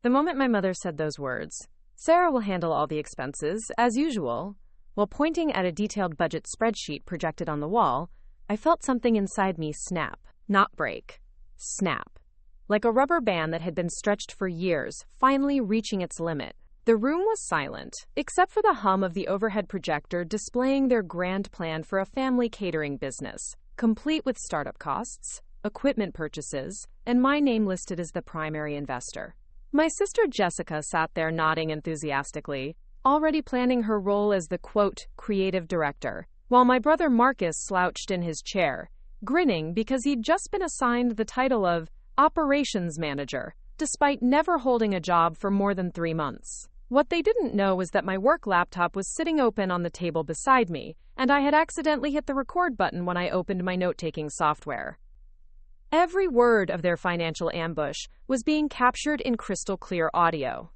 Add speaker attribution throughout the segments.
Speaker 1: The moment my mother said those words, "Sarah will handle all the expenses, as usual," while pointing at a detailed budget spreadsheet projected on the wall, I felt something inside me snap, not break. Snap. Like a rubber band that had been stretched for years, finally reaching its limit. The room was silent, except for the hum of the overhead projector displaying their grand plan for a family catering business, complete with startup costs, equipment purchases, and my name listed as the primary investor. My sister Jessica sat there nodding enthusiastically, already planning her role as the, quote, creative director, while my brother Marcus slouched in his chair, grinning because he'd just been assigned the title of operations manager, despite never holding a job for more than 3 months. What they didn't know was that my work laptop was sitting open on the table beside me, and I had accidentally hit the record button when I opened my note-taking software. Every word of their financial ambush was being captured in crystal clear audio.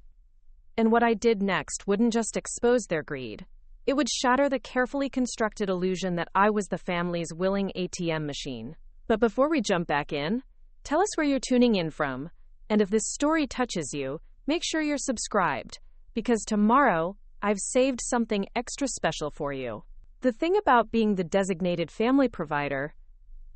Speaker 1: And what I did next wouldn't just expose their greed. It would shatter the carefully constructed illusion that I was the family's willing ATM machine. But before we jump back in, tell us where you're tuning in from, and if this story touches you, make sure you're subscribed, because tomorrow, I've saved something extra special for you. The thing about being the designated family provider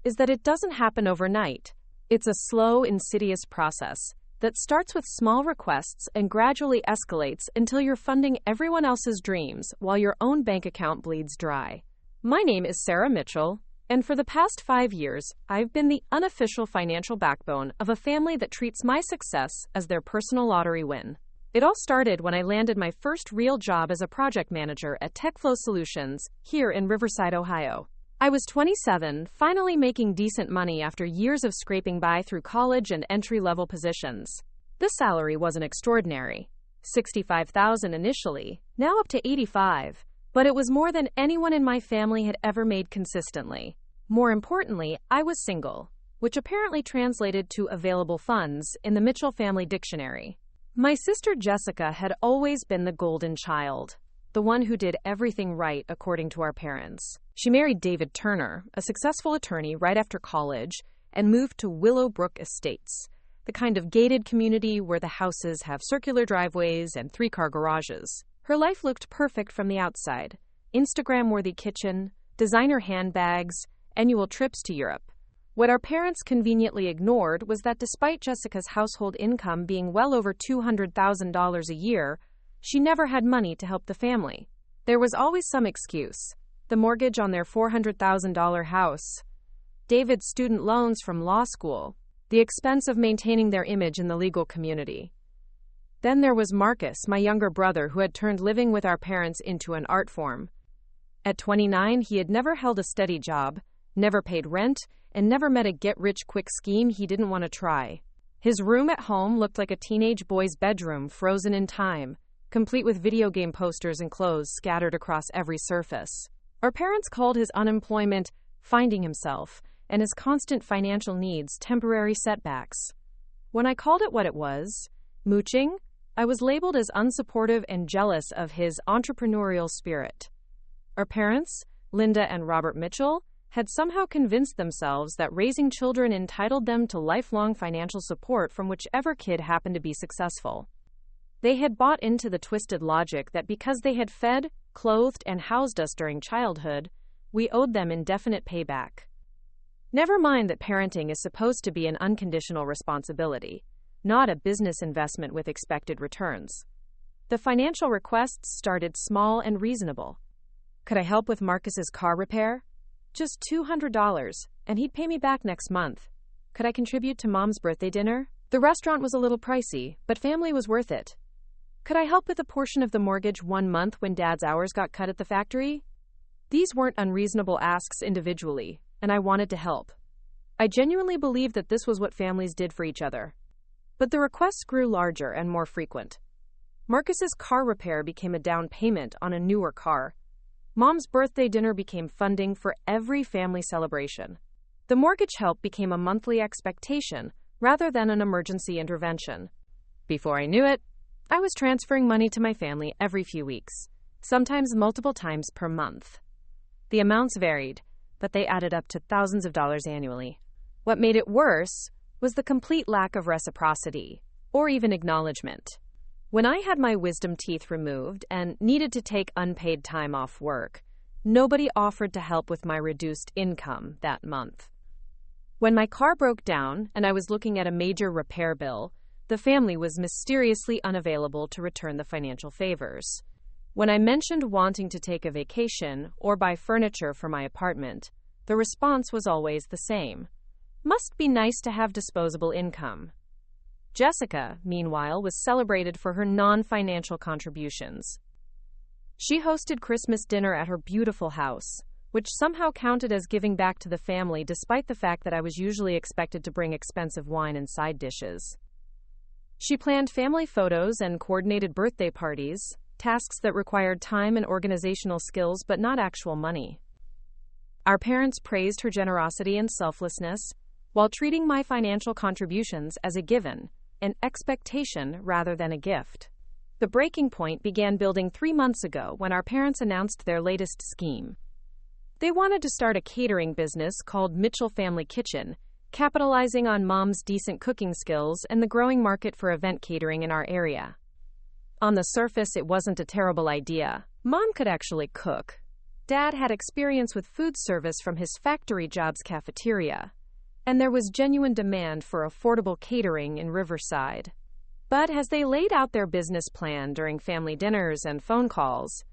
Speaker 1: is that it doesn't happen overnight. It's a slow, insidious process that starts with small requests and gradually escalates until you're funding everyone else's dreams while your own bank account bleeds dry. My name is Sarah Mitchell, and for the past 5 years, I've been the unofficial financial backbone of a family that treats my success as their personal lottery win. It all started when I landed my first real job as a project manager at TechFlow Solutions here in Riverside, Ohio. I was 27, finally making decent money after years of scraping by through college and entry-level positions. The salary wasn't extraordinary. $65,000 initially, now up to $85,000, but it was more than anyone in my family had ever made consistently. More importantly, I was single, which apparently translated to available funds in the Mitchell family dictionary. My sister Jessica had always been the golden child, the one who did everything right according to our parents. She married David Turner, a successful attorney, right after college, and moved to Willowbrook Estates, the kind of gated community where the houses have circular driveways and 3-car garages. Her life looked perfect from the outside. Instagram-worthy kitchen, designer handbags, annual trips to Europe. What our parents conveniently ignored was that despite Jessica's household income being well over $200,000 a year, she never had money to help the family. There was always some excuse. The mortgage on their $400,000 house, David's student loans from law school, the expense of maintaining their image in the legal community. Then there was Marcus, my younger brother, who had turned living with our parents into an art form. At 29, he had never held a steady job, never paid rent, and never met a get-rich-quick scheme he didn't want to try. His room at home looked like a teenage boy's bedroom frozen in time, complete with video game posters and clothes scattered across every surface. Our parents called his unemployment finding himself, and his constant financial needs temporary setbacks. When I called it what it was, mooching, I was labeled as unsupportive and jealous of his entrepreneurial spirit. Our parents, Linda and Robert Mitchell, had somehow convinced themselves that raising children entitled them to lifelong financial support from whichever kid happened to be successful. They had bought into the twisted logic that because they had fed, clothed, and housed us during childhood, we owed them indefinite payback. Never mind that parenting is supposed to be an unconditional responsibility, not a business investment with expected returns. The financial requests started small and reasonable. Could I help with Marcus's car repair? Just $200, and he'd pay me back next month. Could I contribute to Mom's birthday dinner? The restaurant was a little pricey, but family was worth it. Could I help with a portion of the mortgage 1 month when Dad's hours got cut at the factory? These weren't unreasonable asks individually, and I wanted to help. I genuinely believed that this was what families did for each other. But the requests grew larger and more frequent. Marcus's car repair became a down payment on a newer car. Mom's birthday dinner became funding for every family celebration. The mortgage help became a monthly expectation rather than an emergency intervention. Before I knew it, I was transferring money to my family every few weeks, sometimes multiple times per month. The amounts varied, but they added up to thousands of dollars annually. What made it worse was the complete lack of reciprocity. or even acknowledgement. When I had my wisdom teeth removed and needed to take unpaid time off work, nobody offered to help with my reduced income that month. When my car broke down and I was looking at a major repair bill, the family was mysteriously unavailable to return the financial favors. When I mentioned wanting to take a vacation or buy furniture for my apartment, the response was always the same. Must be nice to have disposable income. Jessica, meanwhile, was celebrated for her non-financial contributions. She hosted Christmas dinner at her beautiful house, which somehow counted as giving back to the family despite the fact that I was usually expected to bring expensive wine and side dishes. She planned family photos and coordinated birthday parties, tasks that required time and organizational skills but not actual money. Our parents praised her generosity and selflessness, while treating my financial contributions as a given, an expectation rather than a gift. The breaking point began building 3 months ago when our parents announced their latest scheme. They wanted to start a catering business called Mitchell Family Kitchen, capitalizing on Mom's decent cooking skills and the growing market for event catering in our area. On the surface, it wasn't a terrible idea. Mom could actually cook. Dad had experience with food service from his factory job's cafeteria, and there was genuine demand for affordable catering in Riverside. But as they laid out their business plan during family dinners and phone calls,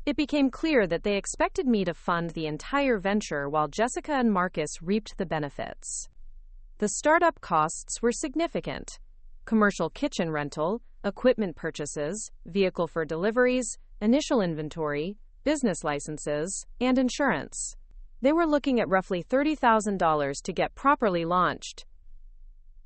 Speaker 1: it became clear that they expected me to fund the entire venture while Jessica and Marcus reaped the benefits. The startup costs were significant: commercial kitchen rental, equipment purchases, vehicle for deliveries, initial inventory, business licenses, and insurance. They were looking at roughly $30,000 to get properly launched.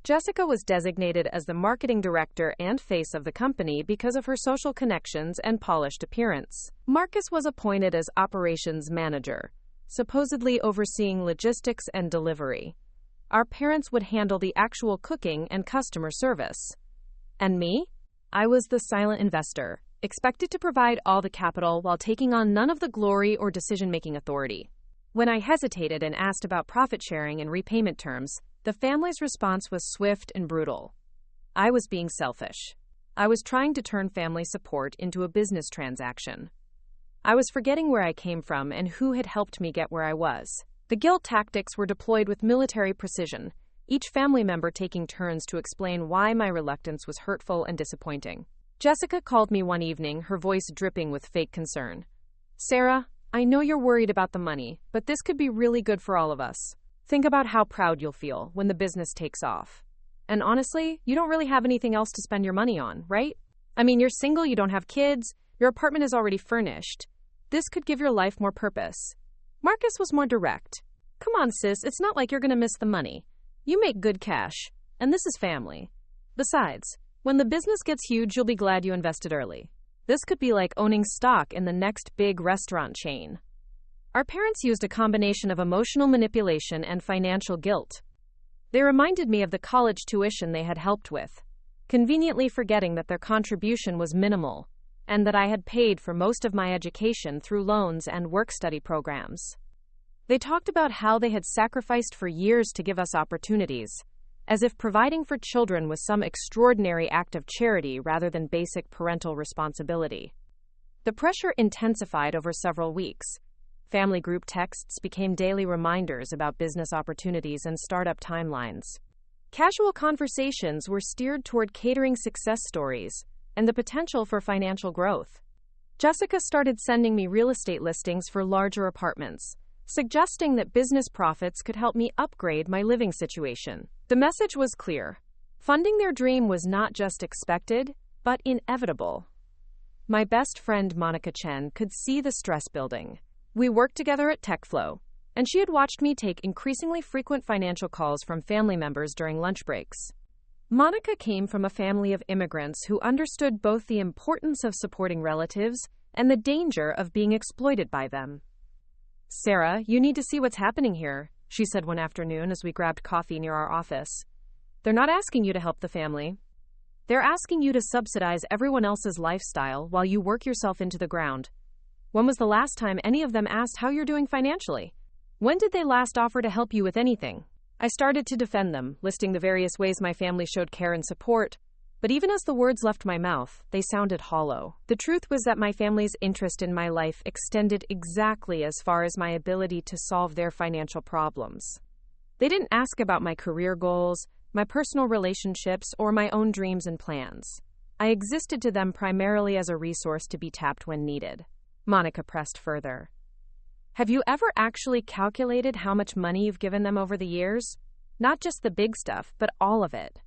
Speaker 1: Jessica was designated as the marketing director and face of the company because of her social connections and polished appearance. Marcus was appointed as operations manager, supposedly overseeing logistics and delivery. Our parents would handle the actual cooking and customer service. And me? I was the silent investor, expected to provide all the capital while taking on none of the glory or decision-making authority. When I hesitated and asked about profit sharing and repayment terms, the family's response was swift and brutal. I was being selfish. I was trying to turn family support into a business transaction. I was forgetting where I came from and who had helped me get where I was. The guilt tactics were deployed with military precision, each family member taking turns to explain why my reluctance was hurtful and disappointing. Jessica called me one evening, her voice dripping with fake concern. "Sarah, I know you're worried about the money, but this could be really good for all of us. Think about how proud you'll feel when the business takes off. And honestly, you don't really have anything else to spend your money on, right? I mean, you're single, you don't have kids, your apartment is already furnished. This could give your life more purpose." Marcus was more direct. "Come on, sis, it's not like you're going to miss the money. You make good cash, and this is family. Besides, when the business gets huge, you'll be glad you invested early. This could be like owning stock in the next big restaurant chain." Our parents used a combination of emotional manipulation and financial guilt. They reminded me of the college tuition they had helped with, conveniently forgetting that their contribution was minimal, and that I had paid for most of my education through loans and work-study programs. They talked about how they had sacrificed for years to give us opportunities, as if providing for children was some extraordinary act of charity rather than basic parental responsibility. The pressure intensified over several weeks. Family group texts became daily reminders about business opportunities and startup timelines. Casual conversations were steered toward catering success stories and the potential for financial growth. Jessica started sending me real estate listings for larger apartments, suggesting that business profits could help me upgrade my living situation. The message was clear. Funding their dream was not just expected, but inevitable. My best friend Monica Chen could see the stress building. We worked together at TechFlow, and she had watched me take increasingly frequent financial calls from family members during lunch breaks. Monica came from a family of immigrants who understood both the importance of supporting relatives and the danger of being exploited by them. "Sarah, you need to see what's happening here," she said one afternoon as we grabbed coffee near our office. "They're not asking you to help the family. They're asking you to subsidize everyone else's lifestyle while you work yourself into the ground. When was the last time any of them asked how you're doing financially? When did they last offer to help you with anything?" I started to defend them, listing the various ways my family showed care and support. But even as the words left my mouth, they sounded hollow. The truth was that my family's interest in my life extended exactly as far as my ability to solve their financial problems. They didn't ask about my career goals, my personal relationships, or my own dreams and plans. I existed to them primarily as a resource to be tapped when needed. Monica pressed further. Have you ever actually calculated how much money you've given them over the years? Not just the big stuff, but all of it.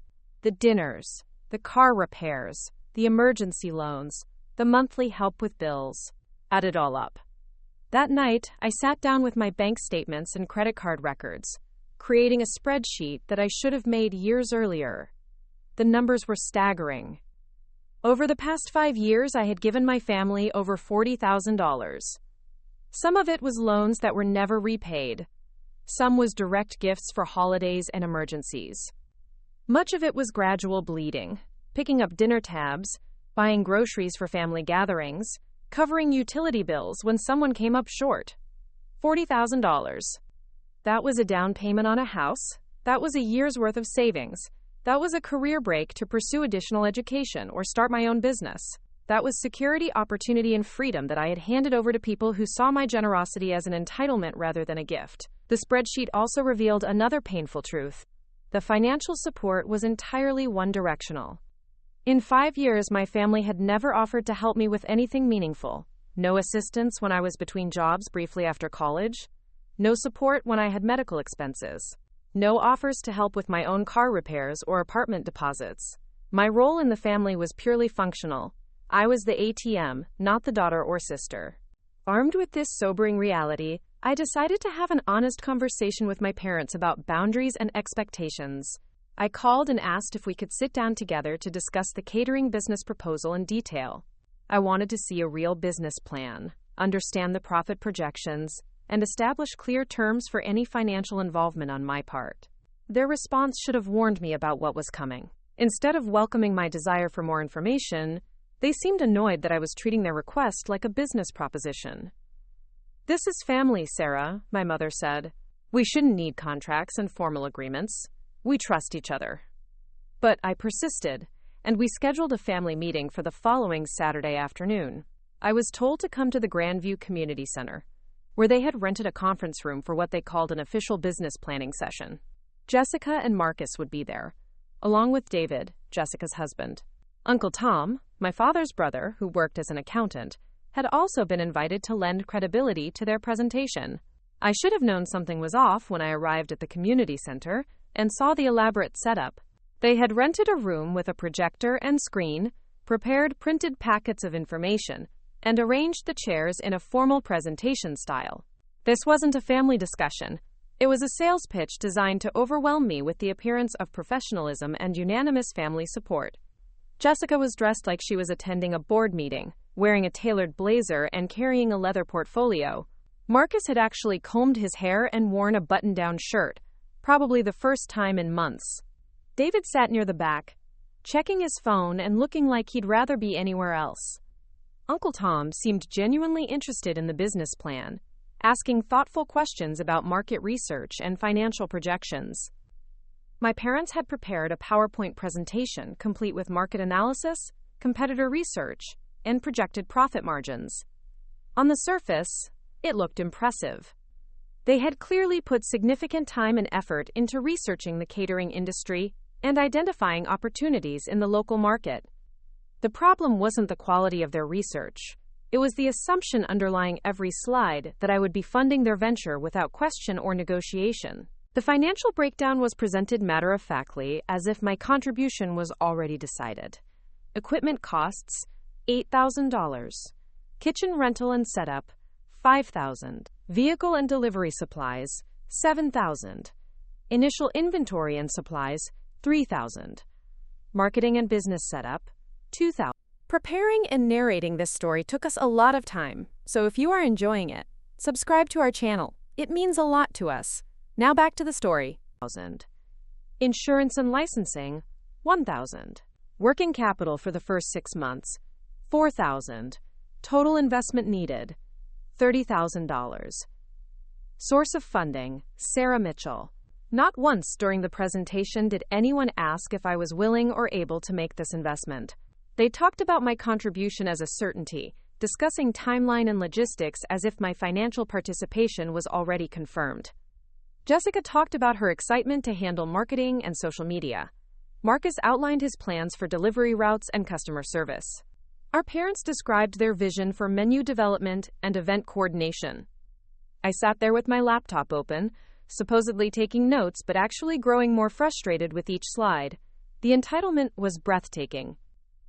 Speaker 1: The dinners, the car repairs, the emergency loans, the monthly help with bills. Add it all up. That night, I sat down with my bank statements and credit card records, creating a spreadsheet that I should have made years earlier. The numbers were staggering. Over the past 5 years, I had given my family over $40,000. Some of it was loans that were never repaid. Some was direct gifts for holidays and emergencies. Much of it was gradual bleeding, picking up dinner tabs, buying groceries for family gatherings, covering utility bills when someone came up short. $40,000. That was a down payment on a house. That was a year's worth of savings. That was a career break to pursue additional education or start my own business. That was security, opportunity, and freedom that I had handed over to people who saw my generosity as an entitlement rather than a gift. The spreadsheet also revealed another painful truth. The financial support was entirely one-directional. In 5 years, my family had never offered to help me with anything meaningful. No assistance when I was between jobs briefly after college. No support when I had medical expenses. No offers to help with my own car repairs or apartment deposits. My role in the family was purely functional. I was the ATM, not the daughter or sister. Armed with this sobering reality, I decided to have an honest conversation with my parents about boundaries and expectations. I called and asked if we could sit down together to discuss the catering business proposal in detail. I wanted to see a real business plan, understand the profit projections, and establish clear terms for any financial involvement on my part. Their response should have warned me about what was coming. Instead of welcoming my desire for more information, they seemed annoyed that I was treating their request like a business proposition. This is family, Sarah, my mother said. We shouldn't need contracts and formal agreements. We trust each other. But I persisted, and we scheduled a family meeting for the following Saturday afternoon. I was told to come to the Grandview Community Center, where they had rented a conference room for what they called an official business planning session. Jessica and Marcus would be there, along with David, Jessica's husband. Uncle Tom, my father's brother, who worked as an accountant, had also been invited to lend credibility to their presentation. I should have known something was off when I arrived at the community center and saw the elaborate setup. They had rented a room with a projector and screen, prepared printed packets of information, and arranged the chairs in a formal presentation style. This wasn't a family discussion. It was a sales pitch designed to overwhelm me with the appearance of professionalism and unanimous family support. Jessica was dressed like she was attending a board meeting, wearing a tailored blazer and carrying a leather portfolio. Marcus had actually combed his hair and worn a button-down shirt, probably the first time in months. David sat near the back, checking his phone and looking like he'd rather be anywhere else. Uncle Tom seemed genuinely interested in the business plan, asking thoughtful questions about market research and financial projections. My parents had prepared a PowerPoint presentation complete with market analysis, competitor research, and projected profit margins. On the surface, it looked impressive. They had clearly put significant time and effort into researching the catering industry and identifying opportunities in the local market. The problem wasn't the quality of their research. It was the assumption underlying every slide that I would be funding their venture without question or negotiation. The financial breakdown was presented matter-of-factly, as if my contribution was already decided. Equipment costs, $8,000. Kitchen rental and setup, $5,000. Vehicle and delivery supplies, $7,000. Initial inventory and supplies, $3,000. Marketing and business setup, $2,000. Preparing and narrating this story took us a lot of time, so if you are enjoying it, subscribe to our channel. It means a lot to us. Now back to the story. Insurance and licensing, $1,000. Working capital for the first 6 months, $4,000. Total investment needed, $30,000. Source of funding, Sarah Mitchell. Not once during the presentation did anyone ask if I was willing or able to make this investment. They talked about my contribution as a certainty, discussing timeline and logistics as if my financial participation was already confirmed. Jessica talked about her excitement to handle marketing and social media. Marcus outlined his plans for delivery routes and customer service. Our parents described their vision for menu development and event coordination. I sat there with my laptop open, supposedly taking notes but actually growing more frustrated with each slide. The entitlement was breathtaking.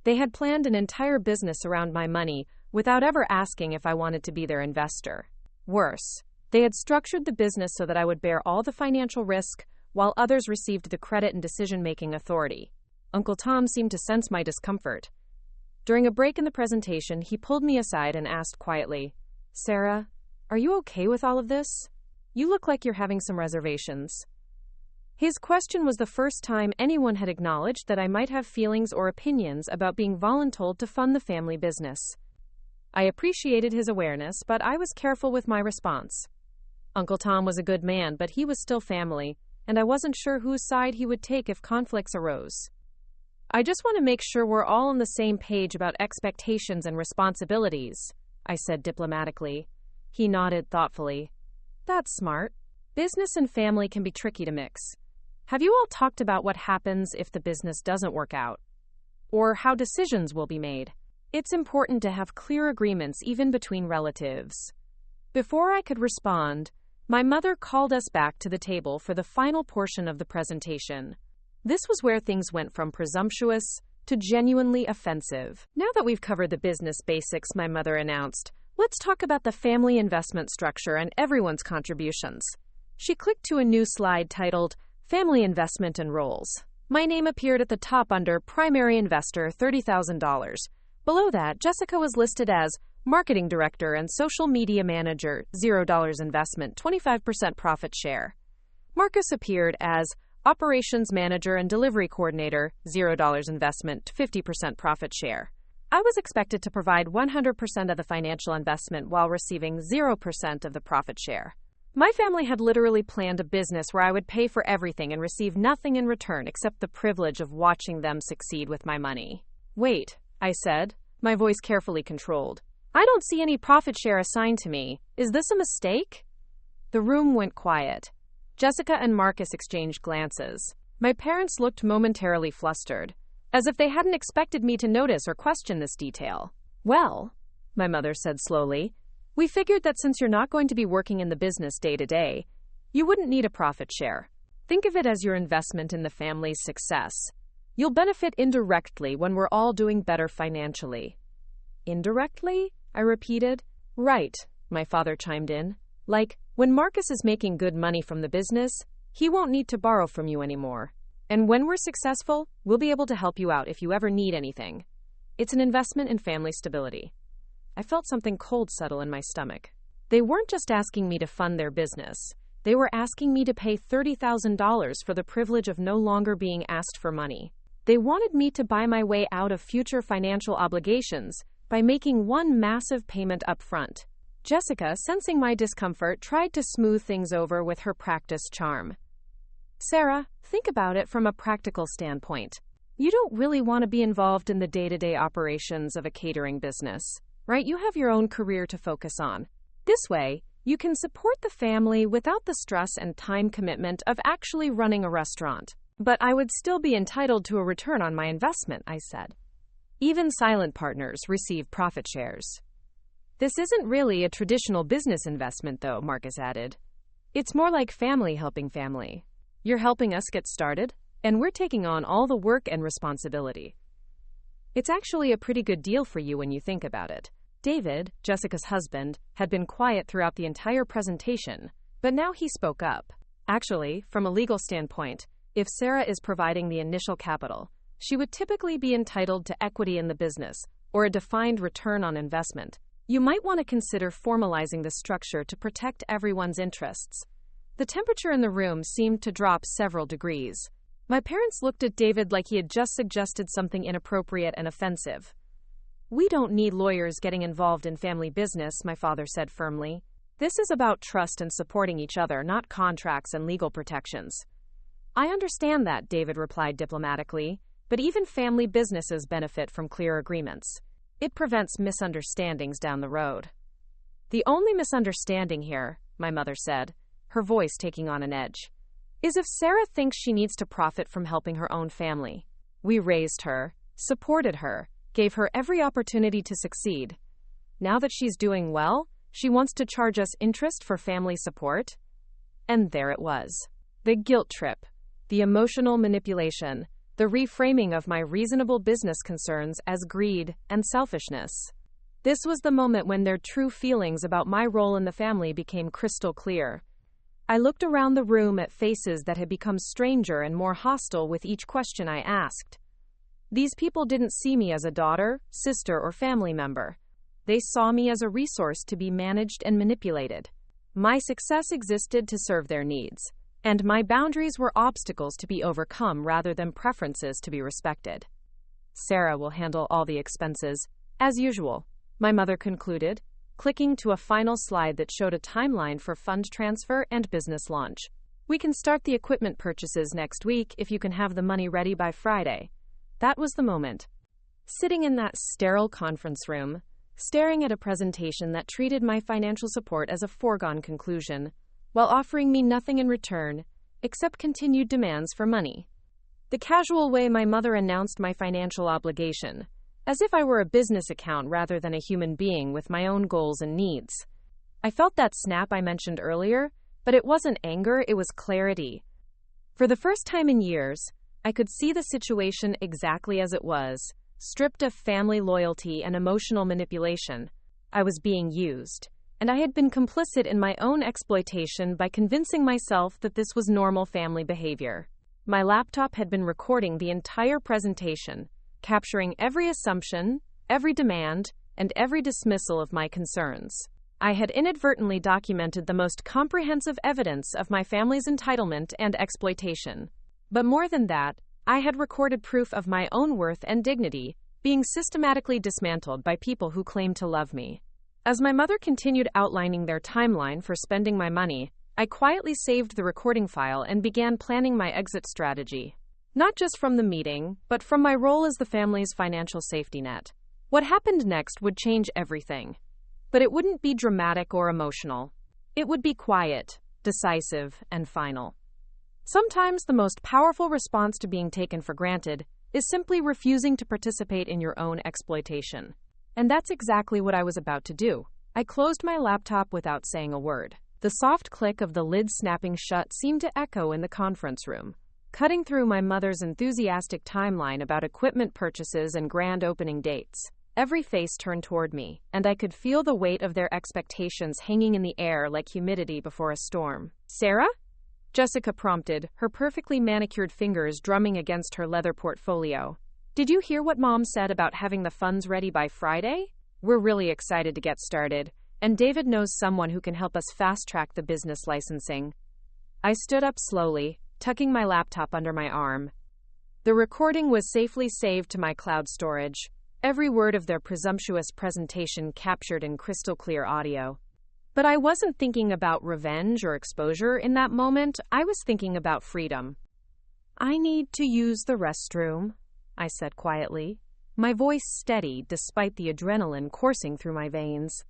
Speaker 1: They had planned an entire business around my money without ever asking if I wanted to be their investor. Worse, they had structured the business so that I would bear all the financial risk, while others received the credit and decision-making authority. Uncle Tom seemed to sense my discomfort. During a break in the presentation, he pulled me aside and asked quietly, "Sarah, are you okay with all of this? You look like you're having some reservations." His question was the first time anyone had acknowledged that I might have feelings or opinions about being voluntold to fund the family business. I appreciated his awareness, but I was careful with my response. Uncle Tom was a good man, but he was still family, and I wasn't sure whose side he would take if conflicts arose. "I just want to make sure we're all on the same page about expectations and responsibilities," I said diplomatically. He nodded thoughtfully. "That's smart. Business and family can be tricky to mix. Have you all talked about what happens if the business doesn't work out? Or how decisions will be made? It's important to have clear agreements even between relatives." Before I could respond, my mother called us back to the table for the final portion of the presentation. This was where things went from presumptuous to genuinely offensive. "Now that we've covered the business basics," my mother announced, "let's talk about the family investment structure and everyone's contributions." She clicked to a new slide titled Family Investment and Roles. My name appeared at the top under Primary Investor, $30,000. Below that, Jessica was listed as Marketing Director and Social Media Manager, $0 investment, 25% profit share. Marcus appeared as Operations Manager and Delivery Coordinator, $0 investment, 50% profit share. I was expected to provide 100% of the financial investment while receiving 0% of the profit share. My family had literally planned a business where I would pay for everything and receive nothing in return except the privilege of watching them succeed with my money. "Wait," I said, my voice carefully controlled. "I don't see any profit share assigned to me. Is this a mistake?" The room went quiet. Jessica and Marcus exchanged glances. My parents looked momentarily flustered, as if they hadn't expected me to notice or question this detail. "Well," my mother said slowly, "we figured that since you're not going to be working in the business day to day, you wouldn't need a profit share. Think of it as your investment in the family's success. You'll benefit indirectly when we're all doing better financially." "Indirectly?" I repeated. "Right," my father chimed in. "Like, when Marcus is making good money from the business, he won't need to borrow from you anymore. And when we're successful, we'll be able to help you out if you ever need anything. It's an investment in family stability." I felt something cold settle in my stomach. They weren't just asking me to fund their business. They were asking me to pay $30,000 for the privilege of no longer being asked for money. They wanted me to buy my way out of future financial obligations by making one massive payment up front. Jessica, sensing my discomfort, tried to smooth things over with her practiced charm. "Sarah, think about it from a practical standpoint. You don't really want to be involved in the day-to-day operations of a catering business, right? You have your own career to focus on. This way, you can support the family without the stress and time commitment of actually running a restaurant." "But I would still be entitled to a return on my investment," I said. "Even silent partners receive profit shares." "This isn't really a traditional business investment, though," Marcus added. "It's more like family helping family. You're helping us get started, and we're taking on all the work and responsibility. It's actually a pretty good deal for you when you think about it." David, Jessica's husband, had been quiet throughout the entire presentation, but now he spoke up. "Actually, from a legal standpoint, if Sarah is providing the initial capital, she would typically be entitled to equity in the business or a defined return on investment. You might want to consider formalizing the structure to protect everyone's interests." The temperature in the room seemed to drop several degrees. My parents looked at David like he had just suggested something inappropriate and offensive. "We don't need lawyers getting involved in family business," my father said firmly. "This is about trust and supporting each other, not contracts and legal protections. I understand that, David replied diplomatically, but even family businesses benefit from clear agreements. It prevents misunderstandings down the road. The only misunderstanding here, my mother said, her voice taking on an edge, is if Sarah thinks she needs to profit from helping her own family. We raised her, supported her, gave her every opportunity to succeed. Now that she's doing well, she wants to charge us interest for family support? And there it was. The guilt trip, the emotional manipulation, the reframing of my reasonable business concerns as greed and selfishness. This was the moment when their true feelings about my role in the family became crystal clear. I looked around the room at faces that had become stranger and more hostile with each question I asked. These people didn't see me as a daughter, sister, or family member. They saw me as a resource to be managed and manipulated. My success existed to serve their needs, and my boundaries were obstacles to be overcome rather than preferences to be respected. Sarah will handle all the expenses, as usual, my mother concluded, clicking to a final slide that showed a timeline for fund transfer and business launch. We can start the equipment purchases next week if you can have the money ready by Friday. That was the moment. Sitting in that sterile conference room, staring at a presentation that treated my financial support as a foregone conclusion, while offering me nothing in return, except continued demands for money. The casual way my mother announced my financial obligation, as if I were a business account rather than a human being with my own goals and needs. I felt that snap I mentioned earlier, but it wasn't anger, it was clarity. For the first time in years, I could see the situation exactly as it was, stripped of family loyalty and emotional manipulation. I was being used, and I had been complicit in my own exploitation by convincing myself that this was normal family behavior. My laptop had been recording the entire presentation, capturing every assumption, every demand, and every dismissal of my concerns. I had inadvertently documented the most comprehensive evidence of my family's entitlement and exploitation. But more than that, I had recorded proof of my own worth and dignity being systematically dismantled by people who claimed to love me. As my mother continued outlining their timeline for spending my money, I quietly saved the recording file and began planning my exit strategy. Not just from the meeting, but from my role as the family's financial safety net. What happened next would change everything. But it wouldn't be dramatic or emotional. It would be quiet, decisive, and final. Sometimes the most powerful response to being taken for granted is simply refusing to participate in your own exploitation. And that's exactly what I was about to do. I closed my laptop without saying a word. The soft click of the lid snapping shut seemed to echo in the conference room, cutting through my mother's enthusiastic timeline about equipment purchases and grand opening dates. Every face turned toward me, and I could feel the weight of their expectations hanging in the air like humidity before a storm. "Sarah?" Jessica prompted, her perfectly manicured fingers drumming against her leather portfolio. "Did you hear what Mom said about having the funds ready by Friday? We're really excited to get started, and David knows someone who can help us fast-track the business licensing." I stood up slowly, tucking my laptop under my arm. The recording was safely saved to my cloud storage, every word of their presumptuous presentation captured in crystal-clear audio. But I wasn't thinking about revenge or exposure in that moment. I was thinking about freedom. "I need to use the restroom," I said quietly, my voice steady despite the adrenaline coursing through my veins.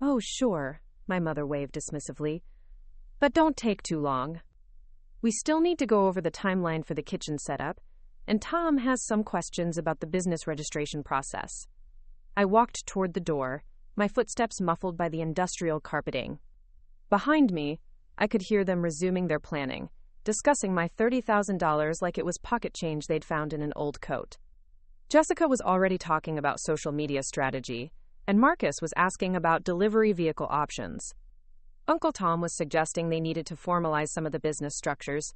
Speaker 1: "Oh, sure," my mother waved dismissively. "But don't take too long. We still need to go over the timeline for the kitchen setup, and Tom has some questions about the business registration process." I walked toward the door, my footsteps muffled by the industrial carpeting. Behind me, I could hear them resuming their planning, discussing my $30,000 like it was pocket change they'd found in an old coat. Jessica was already talking about social media strategy, and Marcus was asking about delivery vehicle options. Uncle Tom was suggesting they needed to formalize some of the business structures,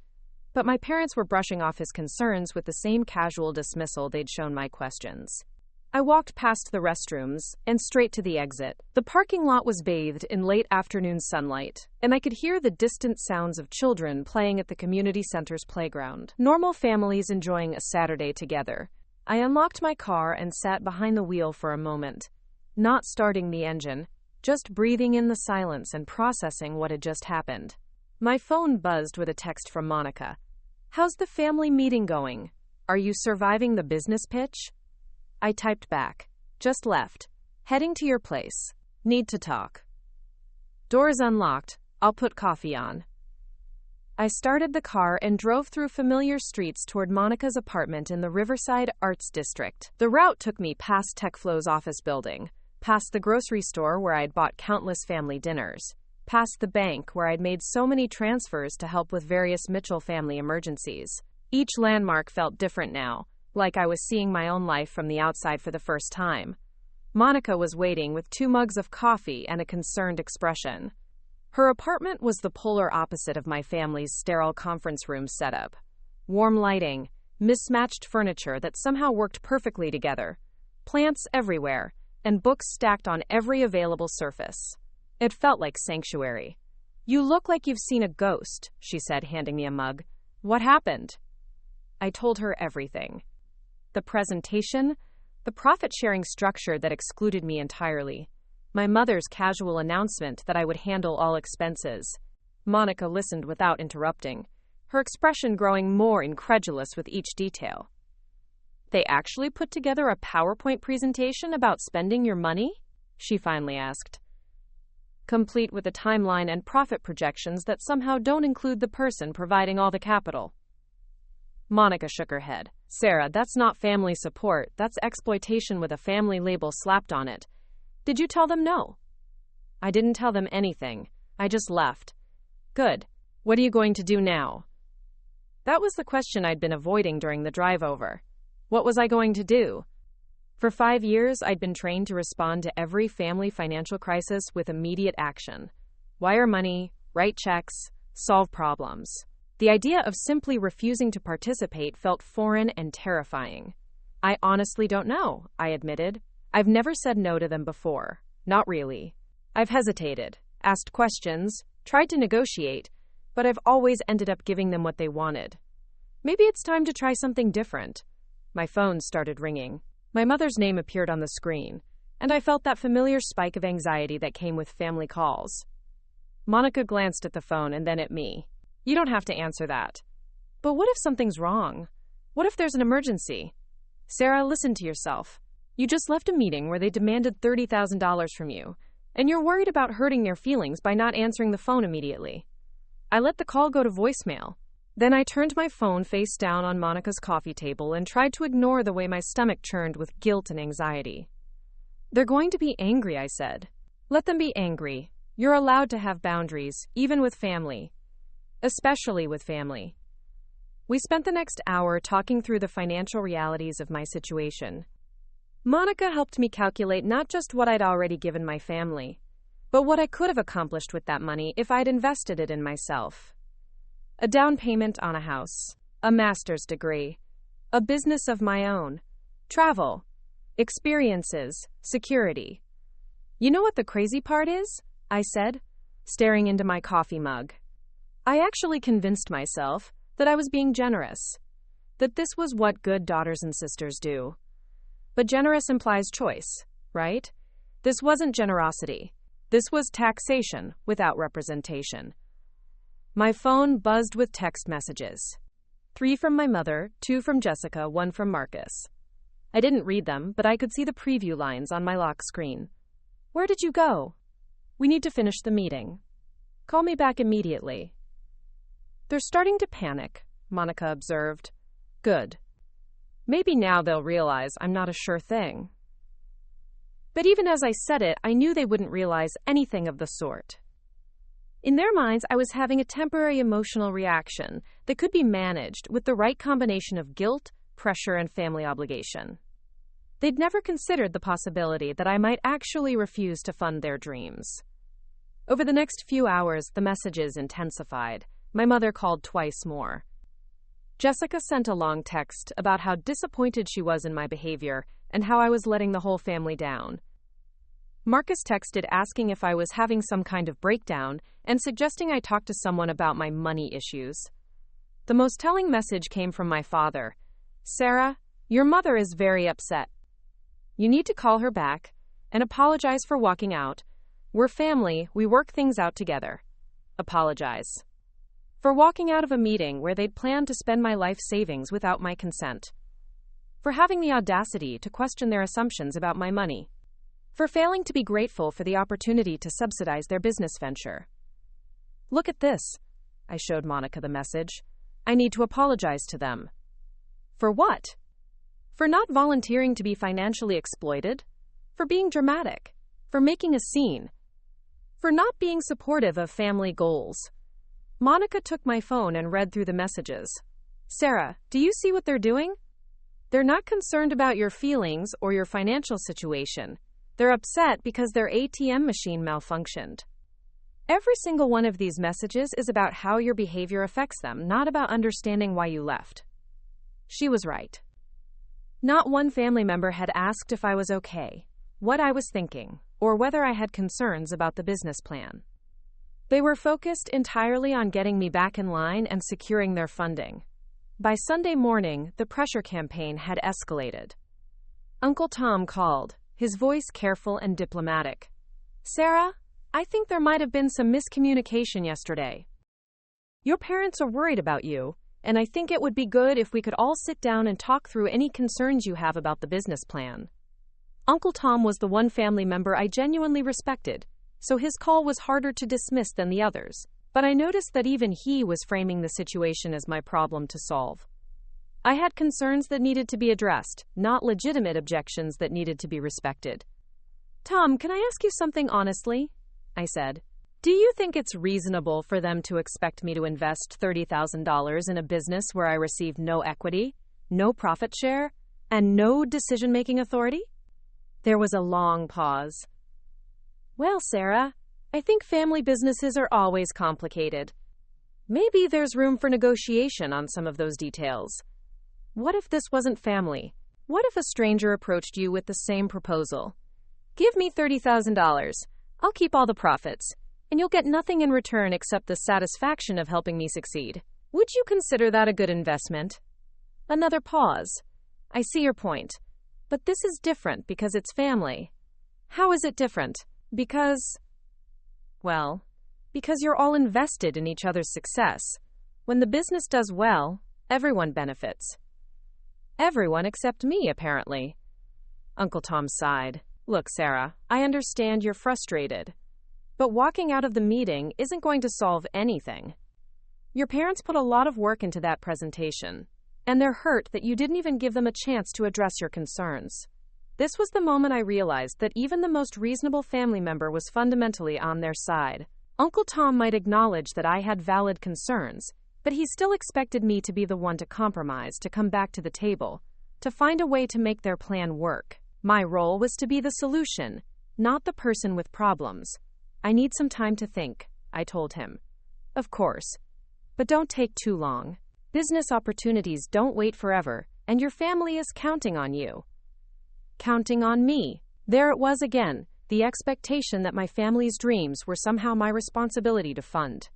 Speaker 1: but my parents were brushing off his concerns with the same casual dismissal they'd shown my questions. I walked past the restrooms and straight to the exit. The parking lot was bathed in late afternoon sunlight, and I could hear the distant sounds of children playing at the community center's playground. Normal families enjoying a Saturday together. I unlocked my car and sat behind the wheel for a moment, not starting the engine, just breathing in the silence and processing what had just happened. My phone buzzed with a text from Monica. How's the family meeting going? Are you surviving the business pitch? I typed back. Just left. Heading to your place. Need to talk. Doors unlocked. I'll put coffee on. I started the car and drove through familiar streets toward Monica's apartment in the Riverside Arts District. The route took me past TechFlow's office building, past the grocery store where I'd bought countless family dinners, past the bank where I'd made so many transfers to help with various Mitchell family emergencies. Each landmark felt different now, like I was seeing my own life from the outside for the first time. Monica was waiting with 2 mugs of coffee and a concerned expression. Her apartment was the polar opposite of my family's sterile conference room setup. Warm lighting, mismatched furniture that somehow worked perfectly together, plants everywhere, and books stacked on every available surface. It felt like sanctuary. "You look like you've seen a ghost," she said, handing me a mug. "What happened?" I told her everything. The presentation, the profit-sharing structure that excluded me entirely, my mother's casual announcement that I would handle all expenses. Monica listened without interrupting, her expression growing more incredulous with each detail. "They actually put together a PowerPoint presentation about spending your money?" she finally asked. "Complete with a timeline and profit projections that somehow don't include the person providing all the capital." Monica shook her head. "Sarah, that's not family support, that's exploitation with a family label slapped on it. Did you tell them no?" "I didn't tell them anything. I just left." "Good. What are you going to do now?" That was the question I'd been avoiding during the drive over. What was I going to do? For 5 years, I'd been trained to respond to every family financial crisis with immediate action. Wire money, write checks, solve problems. The idea of simply refusing to participate felt foreign and terrifying. "I honestly don't know," I admitted. "I've never said no to them before. Not really. I've hesitated, asked questions, tried to negotiate, but I've always ended up giving them what they wanted. Maybe it's time to try something different." My phone started ringing. My mother's name appeared on the screen, and I felt that familiar spike of anxiety that came with family calls. Monica glanced at the phone and then at me. "You don't have to answer that." "But what if something's wrong? What if there's an emergency?" "Sarah, listen to yourself. You just left a meeting where they demanded $30,000 from you, and you're worried about hurting their feelings by not answering the phone immediately." I let the call go to voicemail. Then I turned my phone face down on Monica's coffee table and tried to ignore the way my stomach churned with guilt and anxiety. "They're going to be angry," I said. "Let them be angry. You're allowed to have boundaries, even with family. Especially with family." We spent the next hour talking through the financial realities of my situation. Monica helped me calculate not just what I'd already given my family, but what I could have accomplished with that money if I'd invested it in myself. A down payment on a house, a master's degree, a business of my own, travel, experiences, security. "You know what the crazy part is?" I said, staring into my coffee mug. I actually convinced myself that I was being generous, that this was what good daughters and sisters do. But generous implies choice, right? This wasn't generosity. This was taxation without representation. My phone buzzed with text messages. 3 from my mother, 2 from Jessica, 1 from Marcus. I didn't read them, but I could see the preview lines on my lock screen. "Where did you go?" "We need to finish the meeting. Call me back immediately." "They're starting to panic," Monica observed. "Good. Maybe now they'll realize I'm not a sure thing." But even as I said it, I knew they wouldn't realize anything of the sort. In their minds, I was having a temporary emotional reaction that could be managed with the right combination of guilt, pressure, and family obligation. They'd never considered the possibility that I might actually refuse to fund their dreams. Over the next few hours, the messages intensified. My mother called twice more. Jessica sent a long text about how disappointed she was in my behavior and how I was letting the whole family down. Marcus texted asking if I was having some kind of breakdown and suggesting I talk to someone about my money issues. The most telling message came from my father. "Sarah, your mother is very upset. You need to call her back and apologize for walking out. We're family, we work things out together. Apologize." For walking out of a meeting where they'd planned to spend my life savings without my consent. For having the audacity to question their assumptions about my money. For failing to be grateful for the opportunity to subsidize their business venture. Look at this. I showed Monica the message. I need to apologize to them. For what? For not volunteering to be financially exploited? For being dramatic? For making a scene? For not being supportive of family goals? Monica took my phone and read through the messages. Sarah, do you see what they're doing? They're not concerned about your feelings or your financial situation. They're upset because their ATM machine malfunctioned. Every single one of these messages is about how your behavior affects them, not about understanding why you left. She was right. Not one family member had asked if I was okay, what I was thinking, or whether I had concerns about the business plan. They were focused entirely on getting me back in line and securing their funding. By Sunday morning, the pressure campaign had escalated. Uncle Tom called, his voice careful and diplomatic. Sarah, I think there might have been some miscommunication yesterday. Your parents are worried about you, and I think it would be good if we could all sit down and talk through any concerns you have about the business plan. Uncle Tom was the one family member I genuinely respected, so his call was harder to dismiss than the others, but I noticed that even he was framing the situation as my problem to solve. I had concerns that needed to be addressed, not legitimate objections that needed to be respected. Tom, can I ask you something honestly? I said. Do you think it's reasonable for them to expect me to invest $30,000 in a business where I receive no equity, no profit share, and no decision-making authority? There was a long pause. Well, Sarah, I think family businesses are always complicated. Maybe there's room for negotiation on some of those details. What if this wasn't family? What if a stranger approached you with the same proposal? Give me $30,000. I'll keep all the profits, and you'll get nothing in return except the satisfaction of helping me succeed. Would you consider that a good investment? Another pause. I see your point, but this is different because it's family. How is it different? Because you're all invested in each other's success. When the business does well, everyone benefits. Everyone except me, apparently. Uncle Tom sighed. Look, Sarah, I understand you're frustrated, but walking out of the meeting isn't going to solve anything. Your parents put a lot of work into that presentation, and they're hurt that you didn't even give them a chance to address your concerns. This was the moment I realized that even the most reasonable family member was fundamentally on their side. Uncle Tom might acknowledge that I had valid concerns, but he still expected me to be the one to compromise, to come back to the table, to find a way to make their plan work. My role was to be the solution, not the person with problems. I need some time to think, I told him. Of course. But don't take too long. Business opportunities don't wait forever, and your family is counting on you. Counting on me. There it was again, the expectation that my family's dreams were somehow my responsibility to fund.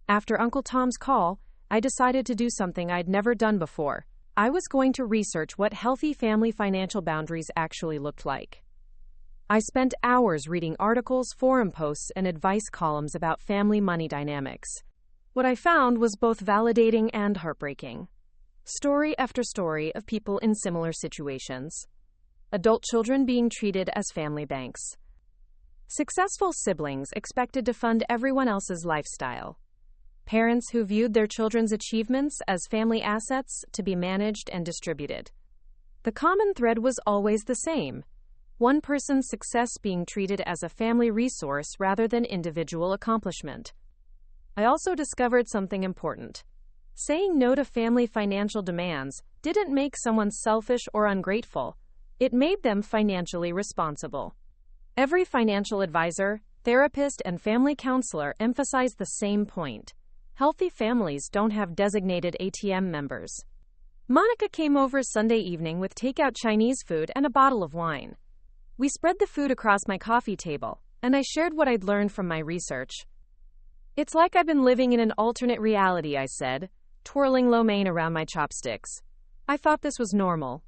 Speaker 1: After Uncle Tom's call, I decided to do something I'd never done before. I was going to research what healthy family financial boundaries actually looked like. I spent hours reading articles, forum posts, and advice columns about family money dynamics. What I found was both validating and heartbreaking. Story after story of people in similar situations. Adult children being treated as family banks. Successful siblings expected to fund everyone else's lifestyle. Parents who viewed their children's achievements as family assets to be managed and distributed. The common thread was always the same: one person's success being treated as a family resource rather than individual accomplishment. I also discovered something important. Saying no to family financial demands didn't make someone selfish or ungrateful. It made them financially responsible. Every financial advisor, therapist, and family counselor emphasize the same point. Healthy families don't have designated ATM members. Monica came over Sunday evening with takeout Chinese food and a bottle of wine. We spread the food across my coffee table, and I shared what I'd learned from my research. It's like I've been living in an alternate reality, I said, twirling lo mein around my chopsticks. I thought this was normal.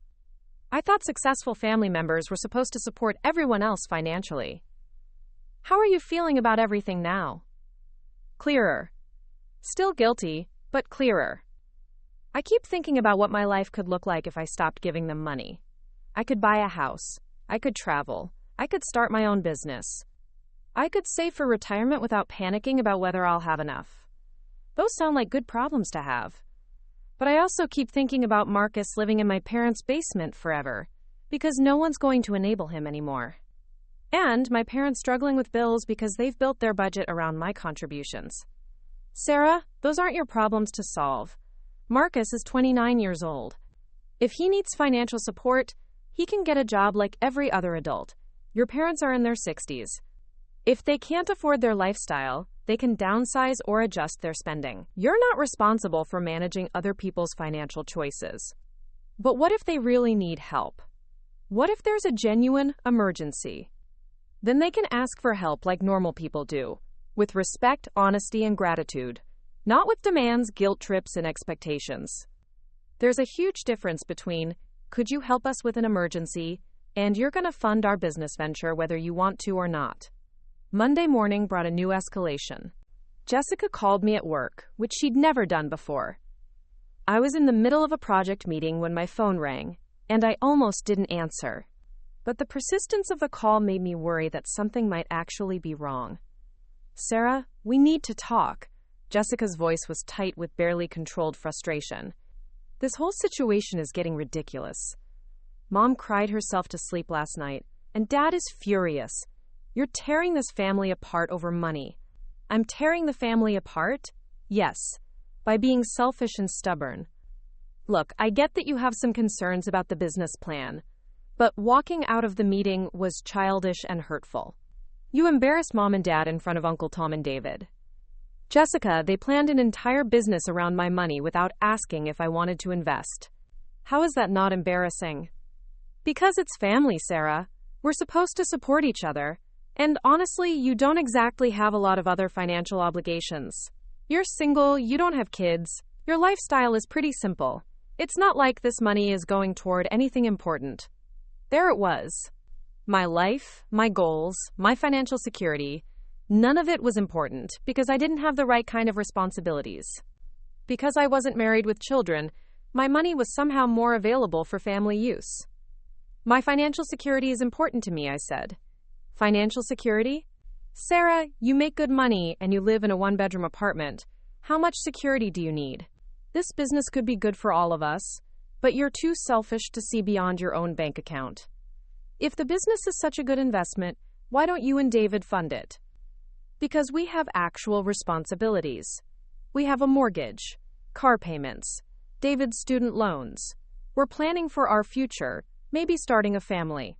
Speaker 1: I thought successful family members were supposed to support everyone else financially. How are you feeling about everything now? Clearer. Still guilty, but clearer. I keep thinking about what my life could look like if I stopped giving them money. I could buy a house. I could travel. I could start my own business. I could save for retirement without panicking about whether I'll have enough. Those sound like good problems to have. But I also keep thinking about Marcus living in my parents' basement forever, because no one's going to enable him anymore. And my parents struggling with bills because they've built their budget around my contributions. Sarah, those aren't your problems to solve. Marcus is 29 years old. If he needs financial support, he can get a job like every other adult. Your parents are in their 60s. If they can't afford their lifestyle, they can downsize or adjust their spending. You're not responsible for managing other people's financial choices. But what if they really need help? What if there's a genuine emergency? Then they can ask for help like normal people do, with respect, honesty, and gratitude, not with demands, guilt trips, and expectations. There's a huge difference between, could you help us with an emergency, and you're going to fund our business venture whether you want to or not. Monday morning brought a new escalation. Jessica called me at work, which she'd never done before. I was in the middle of a project meeting when my phone rang, and I almost didn't answer. But the persistence of the call made me worry that something might actually be wrong. Sarah, we need to talk. Jessica's voice was tight with barely controlled frustration. This whole situation is getting ridiculous. Mom cried herself to sleep last night, and Dad is furious. You're tearing this family apart over money. I'm tearing the family apart? Yes, by being selfish and stubborn. Look, I get that you have some concerns about the business plan, but walking out of the meeting was childish and hurtful. You embarrassed Mom and Dad in front of Uncle Tom and David. Jessica, they planned an entire business around my money without asking if I wanted to invest. How is that not embarrassing? Because it's family, Sarah. We're supposed to support each other. And honestly, you don't exactly have a lot of other financial obligations. You're single, you don't have kids. Your lifestyle is pretty simple. It's not like this money is going toward anything important. There it was. My life, my goals, my financial security, none of it was important because I didn't have the right kind of responsibilities. Because I wasn't married with children, my money was somehow more available for family use. My financial security is important to me, I said. Financial security? Sarah, you make good money and you live in a one-bedroom apartment. How much security do you need? This business could be good for all of us, but you're too selfish to see beyond your own bank account. If the business is such a good investment, why don't you and David fund it? Because we have actual responsibilities. We have a mortgage, car payments, David's student loans. We're planning for our future, maybe starting a family.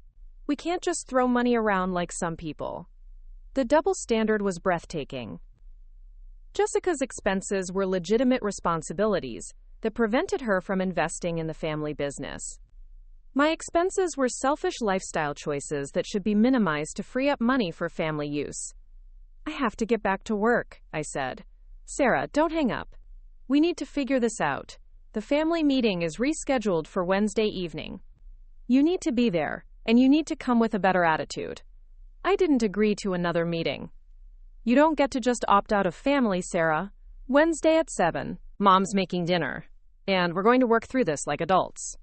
Speaker 1: We can't just throw money around like some people. The double standard was breathtaking. Jessica's expenses were legitimate responsibilities that prevented her from investing in the family business. My expenses were selfish lifestyle choices that should be minimized to free up money for family use. I have to get back to work, I said. Sarah, don't hang up. We need to figure this out. The family meeting is rescheduled for Wednesday evening. You need to be there, and you need to come with a better attitude. I didn't agree to another meeting. You don't get to just opt out of family, Sarah. Wednesday at 7. Mom's making dinner, and we're going to work through this like adults.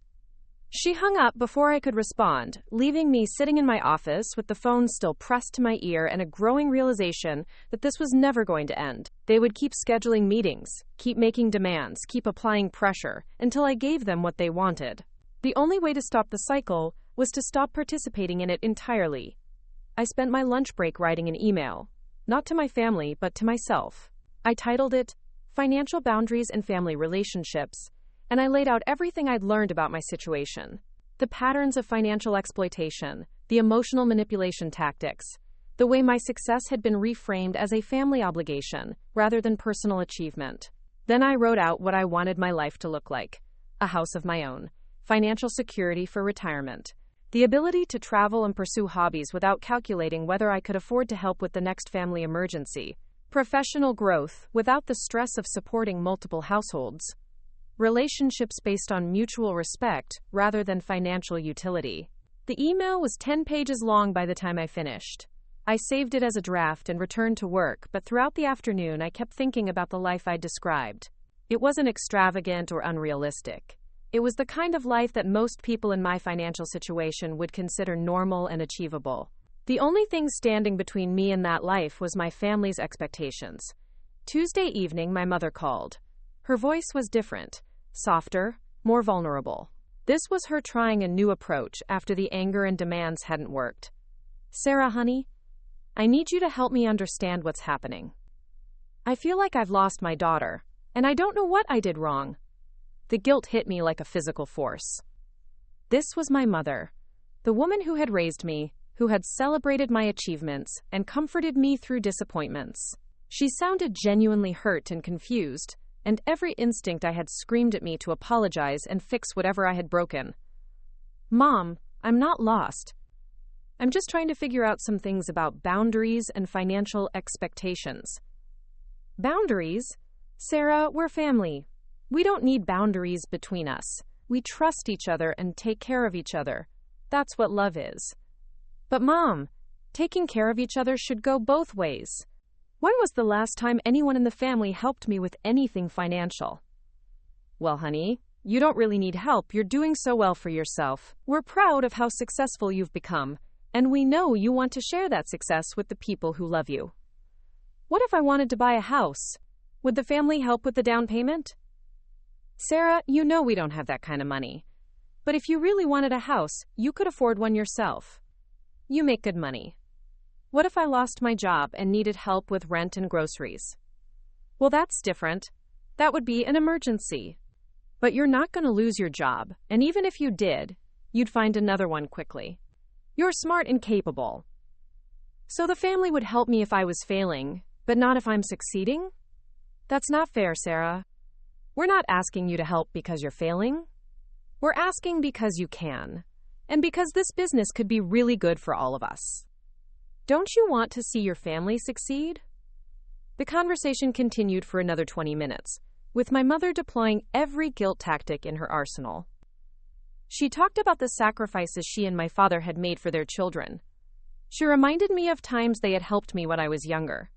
Speaker 1: She hung up before I could respond, leaving me sitting in my office with the phone still pressed to my ear and a growing realization that this was never going to end. They would keep scheduling meetings, keep making demands, keep applying pressure, until I gave them what they wanted. The only way to stop the cycle was to stop participating in it entirely. I spent my lunch break writing an email, not to my family, but to myself. I titled it, Financial Boundaries and Family Relationships, and I laid out everything I'd learned about my situation. The patterns of financial exploitation, the emotional manipulation tactics, the way my success had been reframed as a family obligation rather than personal achievement. Then I wrote out what I wanted my life to look like. A house of my own, financial security for retirement, the ability to travel and pursue hobbies without calculating whether I could afford to help with the next family emergency, professional growth without the stress of supporting multiple households, relationships based on mutual respect rather than financial utility. The email was 10 pages long by the time I finished. I saved it as a draft and returned to work, but throughout the afternoon I kept thinking about the life I'd described. It wasn't extravagant or unrealistic. It was the kind of life that most people in my financial situation would consider normal and achievable. The only thing standing between me and that life was my family's expectations. Tuesday evening, my mother called. Her voice was different, softer, more vulnerable. This was her trying a new approach after the anger and demands hadn't worked. "Sarah, honey, I need you to help me understand what's happening. I feel like I've lost my daughter, and I don't know what I did wrong." The guilt hit me like a physical force. This was my mother, the woman who had raised me, who had celebrated my achievements and comforted me through disappointments. She sounded genuinely hurt and confused, and every instinct I had screamed at me to apologize and fix whatever I had broken. "Mom, I'm not lost. I'm just trying to figure out some things about boundaries and financial expectations." "Boundaries? Sarah, we're family. We don't need boundaries between us. We trust each other and take care of each other. That's what love is." "But Mom, taking care of each other should go both ways. When was the last time anyone in the family helped me with anything financial?" "Well, honey, you don't really need help. You're doing so well for yourself. We're proud of how successful you've become, and we know you want to share that success with the people who love you." "What if I wanted to buy a house? Would the family help with the down payment?" "Sarah, you know we don't have that kind of money. But if you really wanted a house, you could afford one yourself. You make good money. What if I lost my job and needed help with rent and groceries?" "Well, that's different. That would be an emergency. But you're not going to lose your job, and even if you did, you'd find another one quickly. You're smart and capable. So the family would help me if I was failing, but not if I'm succeeding? That's not fair, Sarah. We're not asking you to help because you're failing. We're asking because you can, and because this business could be really good for all of us. Don't you want to see your family succeed?" The conversation continued for another 20 minutes, with my mother deploying every guilt tactic in her arsenal. She talked about the sacrifices she and my father had made for their children. She reminded me of times they had helped me when I was younger.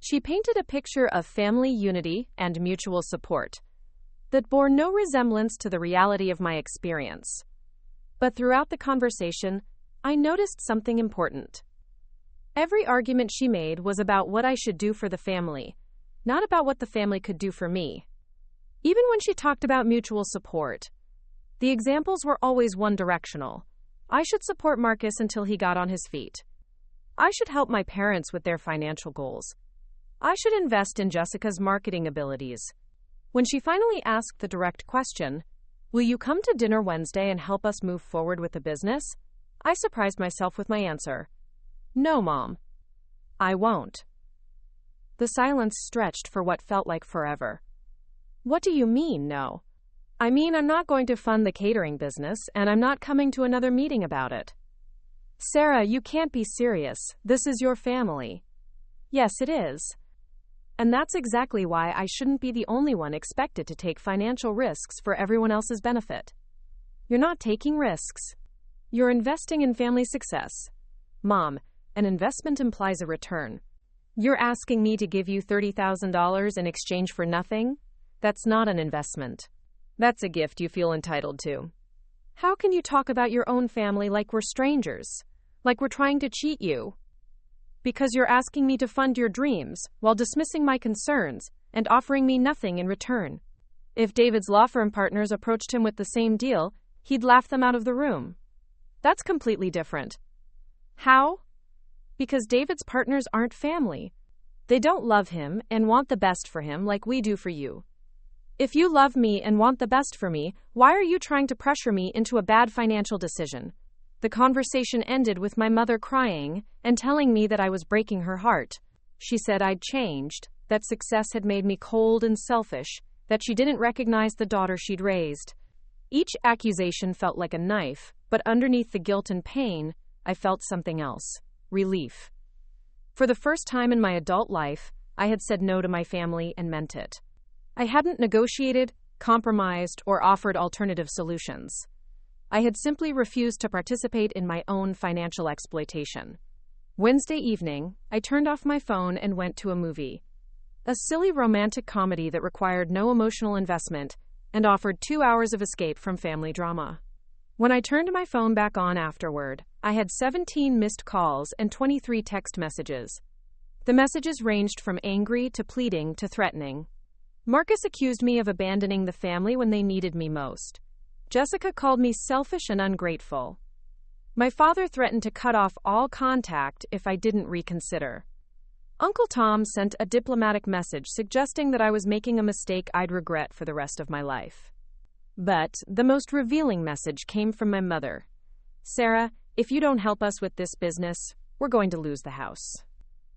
Speaker 1: She painted a picture of family unity and mutual support that bore no resemblance to the reality of my experience. But throughout the conversation, I noticed something important. Every argument she made was about what I should do for the family, not about what the family could do for me. Even when she talked about mutual support, the examples were always one-directional. I should support Marcus until he got on his feet. I should help my parents with their financial goals. I should invest in Jessica's marketing abilities. When she finally asked the direct question, "Will you come to dinner Wednesday and help us move forward with the business?" I surprised myself with my answer. "No, Mom. I won't." The silence stretched for what felt like forever. "What do you mean, no?" "I mean, I'm not going to fund the catering business, and I'm not coming to another meeting about it." "Sarah, you can't be serious. This is your family." "Yes, it is. And that's exactly why I shouldn't be the only one expected to take financial risks for everyone else's benefit." "You're not taking risks. You're investing in family success. Mom, an investment implies a return. You're asking me to give you $30,000 in exchange for nothing? That's not an investment. That's a gift you feel entitled to. How can you talk about your own family like we're strangers? Like we're trying to cheat you? Because you're asking me to fund your dreams while dismissing my concerns and offering me nothing in return. If David's law firm partners approached him with the same deal, he'd laugh them out of the room. That's completely different. How? Because David's partners aren't family. They don't love him and want the best for him like we do for you. If you love me and want the best for me, why are you trying to pressure me into a bad financial decision?" The conversation ended with my mother crying and telling me that I was breaking her heart. She said I'd changed, that success had made me cold and selfish, that she didn't recognize the daughter she'd raised. Each accusation felt like a knife, but underneath the guilt and pain, I felt something else. Relief. For the first time in my adult life, I had said no to my family and meant it. I hadn't negotiated, compromised, or offered alternative solutions. I had simply refused to participate in my own financial exploitation. Wednesday evening, I turned off my phone and went to a movie. A silly romantic comedy that required no emotional investment and offered 2 hours of escape from family drama. When I turned my phone back on afterward, I had 17 missed calls and 23 text messages. The messages ranged from angry to pleading to threatening. Marcus accused me of abandoning the family when they needed me most. Jessica called me selfish and ungrateful. My father threatened to cut off all contact if I didn't reconsider. Uncle Tom sent a diplomatic message suggesting that I was making a mistake I'd regret for the rest of my life. But the most revealing message came from my mother. Sarah, if you don't help us with this business, we're going to lose the house.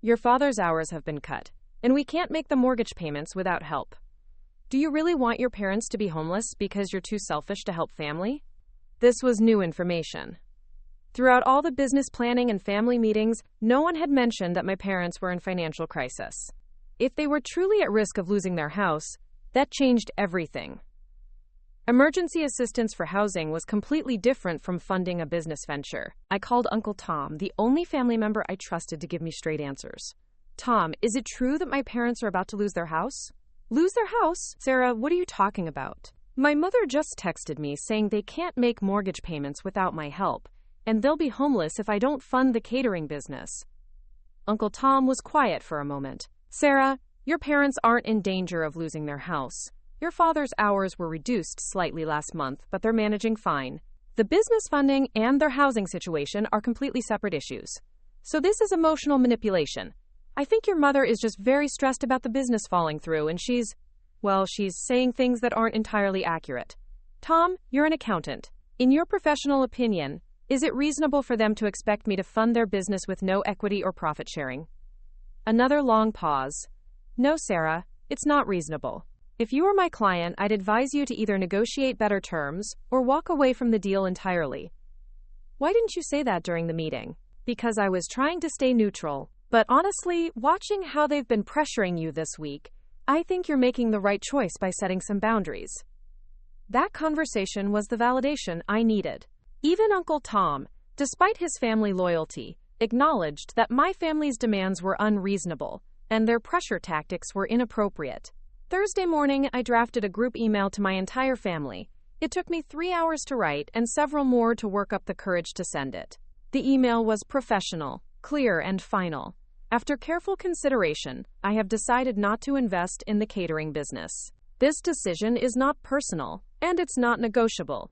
Speaker 1: Your father's hours have been cut, and we can't make the mortgage payments without help. Do you really want your parents to be homeless because you're too selfish to help family? This was new information. Throughout all the business planning and family meetings, no one had mentioned that my parents were in financial crisis. If they were truly at risk of losing their house, that changed everything. Emergency assistance for housing was completely different from funding a business venture. I called Uncle Tom, the only family member I trusted to give me straight answers. Tom, is it true that my parents are about to lose their house? Lose their house? Sarah, what are you talking about? My mother just texted me saying they can't make mortgage payments without my help, and they'll be homeless if I don't fund the catering business. Uncle Tom was quiet for a moment. Sarah, your parents aren't in danger of losing their house. Your father's hours were reduced slightly last month, but they're managing fine. The business funding and their housing situation are completely separate issues. So this is emotional manipulation. I think your mother is just very stressed about the business falling through, and she's saying things that aren't entirely accurate. Tom, you're an accountant. In your professional opinion, is it reasonable for them to expect me to fund their business with no equity or profit sharing? Another long pause. No, Sarah, it's not reasonable. If you were my client, I'd advise you to either negotiate better terms or walk away from the deal entirely. Why didn't you say that during the meeting? Because I was trying to stay neutral. But honestly, watching how they've been pressuring you this week, I think you're making the right choice by setting some boundaries. That conversation was the validation I needed. Even Uncle Tom, despite his family loyalty, acknowledged that my family's demands were unreasonable and their pressure tactics were inappropriate. Thursday morning, I drafted a group email to my entire family. It took me 3 hours to write and several more to work up the courage to send it. The email was professional, clear, and final. After careful consideration, I have decided not to invest in the catering business. This decision is not personal, and it's not negotiable.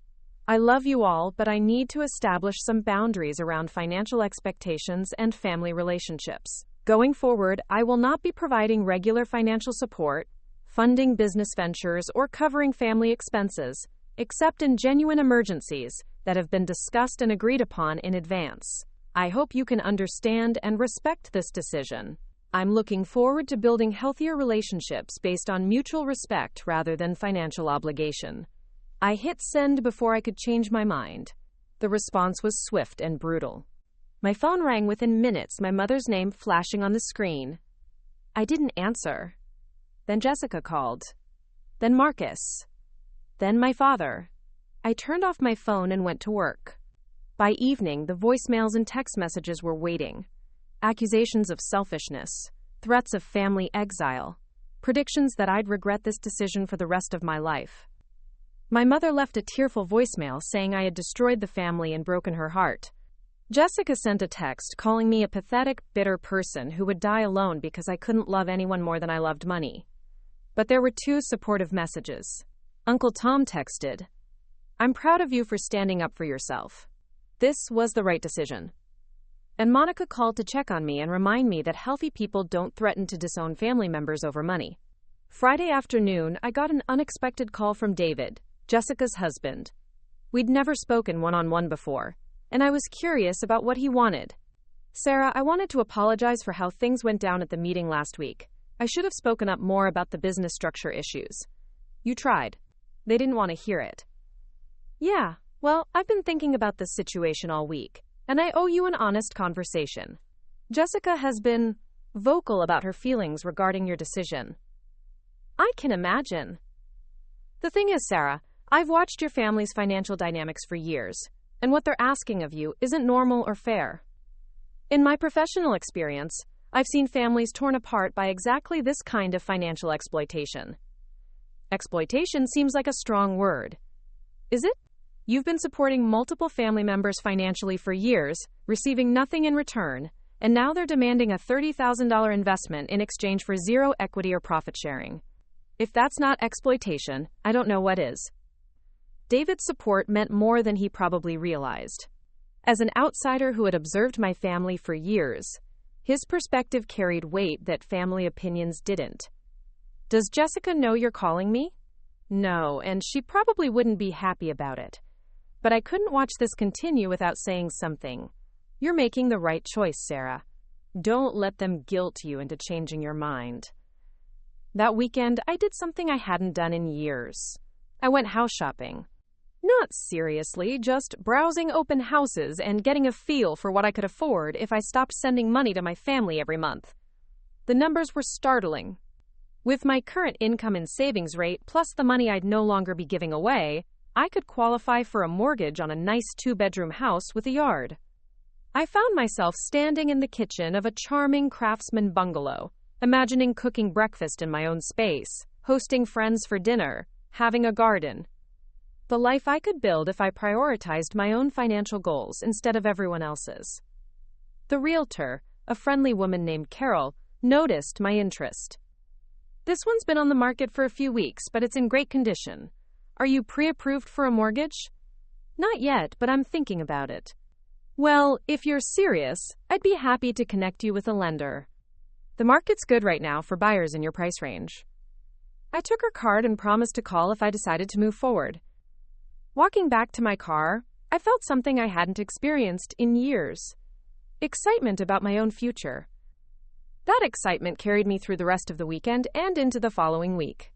Speaker 1: I love you all, but I need to establish some boundaries around financial expectations and family relationships. Going forward, I will not be providing regular financial support, funding business ventures, or covering family expenses, except in genuine emergencies that have been discussed and agreed upon in advance. I hope you can understand and respect this decision. I'm looking forward to building healthier relationships based on mutual respect rather than financial obligation. I hit send before I could change my mind. The response was swift and brutal. My phone rang within minutes, my mother's name flashing on the screen. I didn't answer. Then Jessica called. Then Marcus. Then my father. I turned off my phone and went to work. By evening, the voicemails and text messages were waiting. Accusations of selfishness, threats of family exile, predictions that I'd regret this decision for the rest of my life. My mother left a tearful voicemail saying I had destroyed the family and broken her heart. Jessica sent a text calling me a pathetic, bitter person who would die alone because I couldn't love anyone more than I loved money. But there were 2 supportive messages. Uncle Tom texted, "I'm proud of you for standing up for yourself. This was the right decision." And Monica called to check on me and remind me that healthy people don't threaten to disown family members over money. Friday afternoon, I got an unexpected call from David, Jessica's husband. We'd never spoken one-on-one before, and I was curious about what he wanted. Sarah, I wanted to apologize for how things went down at the meeting last week. I should have spoken up more about the business structure issues. You tried. They didn't want to hear it. Yeah, well, I've been thinking about this situation all week, and I owe you an honest conversation. Jessica has been vocal about her feelings regarding your decision. I can imagine. The thing is, Sarah, I've watched your family's financial dynamics for years, and what they're asking of you isn't normal or fair. In my professional experience, I've seen families torn apart by exactly this kind of financial exploitation. Exploitation seems like a strong word. Is it? You've been supporting multiple family members financially for years, receiving nothing in return, and now they're demanding a $30,000 investment in exchange for zero equity or profit sharing. If that's not exploitation, I don't know what is. David's support meant more than he probably realized. As an outsider who had observed my family for years, his perspective carried weight that family opinions didn't. Does Jessica know you're calling me? No, and she probably wouldn't be happy about it. But I couldn't watch this continue without saying something. You're making the right choice, Sarah. Don't let them guilt you into changing your mind. That weekend, I did something I hadn't done in years. I went house shopping. Not seriously, just browsing open houses and getting a feel for what I could afford if I stopped sending money to my family every month. The numbers were startling. With my current income and savings rate, plus the money I'd no longer be giving away, I could qualify for a mortgage on a nice 2-bedroom house with a yard. I found myself standing in the kitchen of a charming craftsman bungalow, imagining cooking breakfast in my own space, hosting friends for dinner, having a garden. The life I could build if I prioritized my own financial goals instead of everyone else's. The realtor, a friendly woman named Carol, noticed my interest. This one's been on the market for a few weeks, but it's in great condition. Are you pre-approved for a mortgage? Not yet, but I'm thinking about it. Well, if you're serious, I'd be happy to connect you with a lender. The market's good right now for buyers in your price range. I took her card and promised to call if I decided to move forward. Walking back to my car, I felt something I hadn't experienced in years. Excitement about my own future. That excitement carried me through the rest of the weekend and into the following week.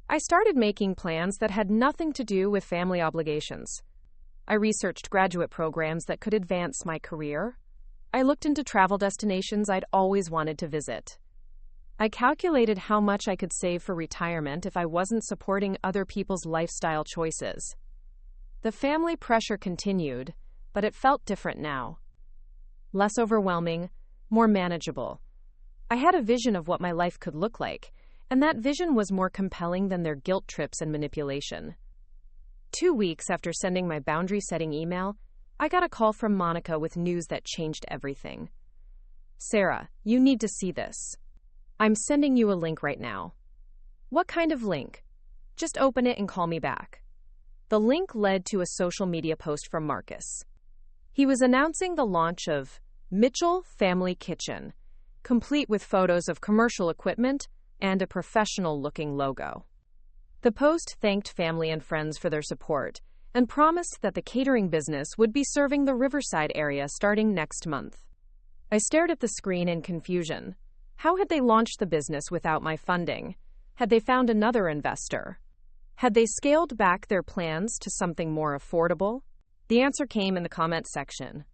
Speaker 1: I started making plans that had nothing to do with family obligations. I researched graduate programs that could advance my career. I looked into travel destinations I'd always wanted to visit. I calculated how much I could save for retirement if I wasn't supporting other people's lifestyle choices. The family pressure continued, but it felt different now. Less overwhelming, more manageable. I had a vision of what my life could look like, and that vision was more compelling than their guilt trips and manipulation. 2 weeks after sending my boundary-setting email, I got a call from Monica with news that changed everything. Sarah, you need to see this. I'm sending you a link right now. What kind of link? Just open it and call me back. The link led to a social media post from Marcus. He was announcing the launch of Mitchell Family Kitchen, complete with photos of commercial equipment and a professional-looking logo. The post thanked family and friends for their support and promised that the catering business would be serving the Riverside area starting next month. I stared at the screen in confusion. How had they launched the business without my funding? Had they found another investor? Had they scaled back their plans to something more affordable? The answer came in the comment section.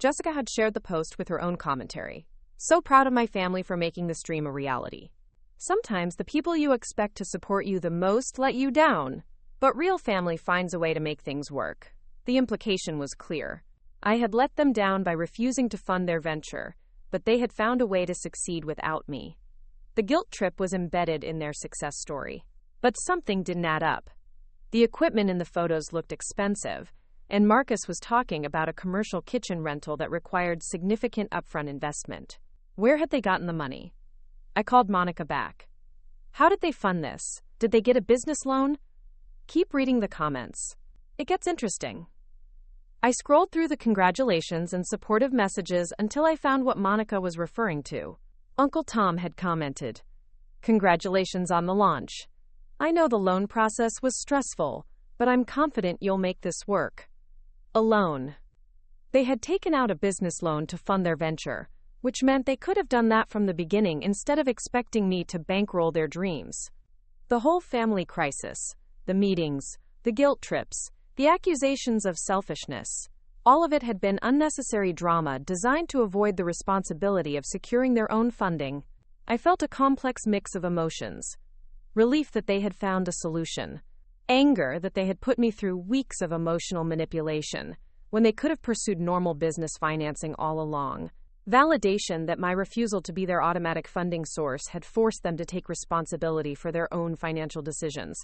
Speaker 1: Jessica had shared the post with her own commentary. So proud of my family for making this dream a reality. Sometimes the people you expect to support you the most let you down, but real family finds a way to make things work. The implication was clear. I had let them down by refusing to fund their venture, but they had found a way to succeed without me. The guilt trip was embedded in their success story. But something didn't add up. The equipment in the photos looked expensive, and Marcus was talking about a commercial kitchen rental that required significant upfront investment. Where had they gotten the money? I called Monica back. How did they fund this? Did they get a business loan? Keep reading the comments. It gets interesting. I scrolled through the congratulations and supportive messages until I found what Monica was referring to. Uncle Tom had commented, "Congratulations on the launch. I know the loan process was stressful, but I'm confident you'll make this work." A loan. They had taken out a business loan to fund their venture, which meant they could have done that from the beginning instead of expecting me to bankroll their dreams. The whole family crisis, the meetings, the guilt trips, the accusations of selfishness, all of it had been unnecessary drama designed to avoid the responsibility of securing their own funding. I felt a complex mix of emotions. Relief that they had found a solution. Anger that they had put me through weeks of emotional manipulation when they could have pursued normal business financing all along. Validation that my refusal to be their automatic funding source had forced them to take responsibility for their own financial decisions.